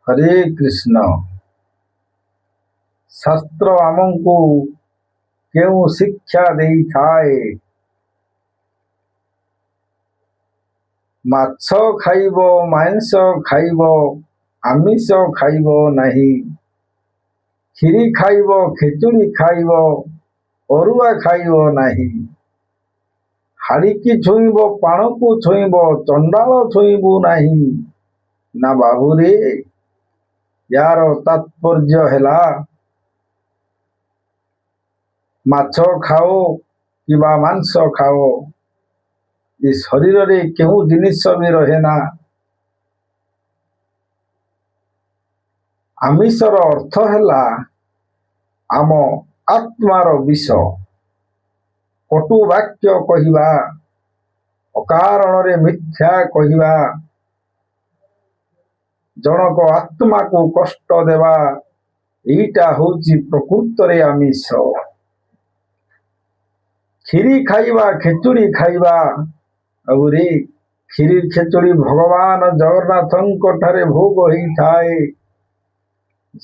हरे कृष्ण। शास्त्र आमको क्यों शिक्षा देई थाए माछ खाइब मांस खाइब आमिष खाइब नहीं खीरी खाइब खेचुड़ी खाइब अरुआ खाइब नहीं हाड़ी छुईब पाण को छुईब चंडाल छुईबू नहीं ना बाबू रे यार तात्पर्य है माछ खाओ कि मांस खाओ ये शरीर रे क्यों जिनिस भी रहे ना आमिषर अर्थ है आम आत्मार विष कटु वाक्य कहवा अकारण रे मिथ्या कहवा जनक आत्मा को कष्ट देवा एटा होची प्रकृत रे आमिष खीरी खाइबा खेचुड़ी खाइबा रे खीरी खेचुड़ी भगवान जगन्नाथ ठारे भोग ही थाए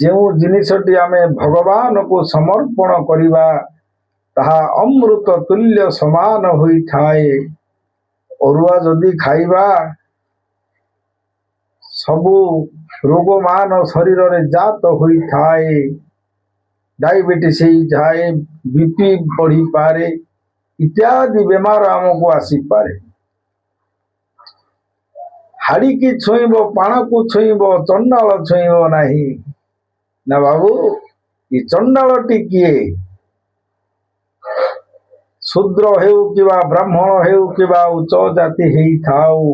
जो जिनिसटी आमे भगवान को समर्पण करिबा ताहा अमृत तुल्य समान होई थाए अरुआ जदि खाइबा सबु रोग मान शरीर रे जात होई थाए डायबिटीज ही जाए बीपी बढ़ी पारे इत्यादि बेमार आमको आसी पारे हाड़ी की छुईब पाण को छुईब चंडाल छुईब नहीं ना बाबू ये चंडालटी किए शूद्र हेउ किबा ब्राह्मण हेउ किबा उच्च जाति हेई थाउ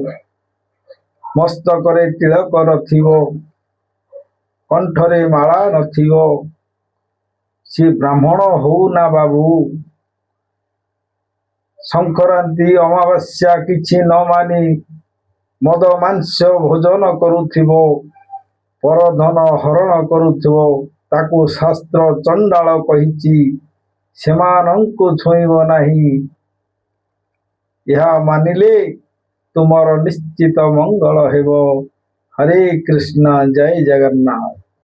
मस्तक रे तिलक नथिबो कंठरे माला नथिबो सी ब्राह्मण हो ना बाबू संक्रांति अमावास्या किछि न मानी मद मांस भोजन करुथिबो परधन हरण करुथिबो ताकू शास्त्र चंडाल कहिछि सेमानंकु छुईब नहीं यह मानिले तुमर निश्चित मंगल हेबो। हरे कृष्ण जय जगन्नाथ।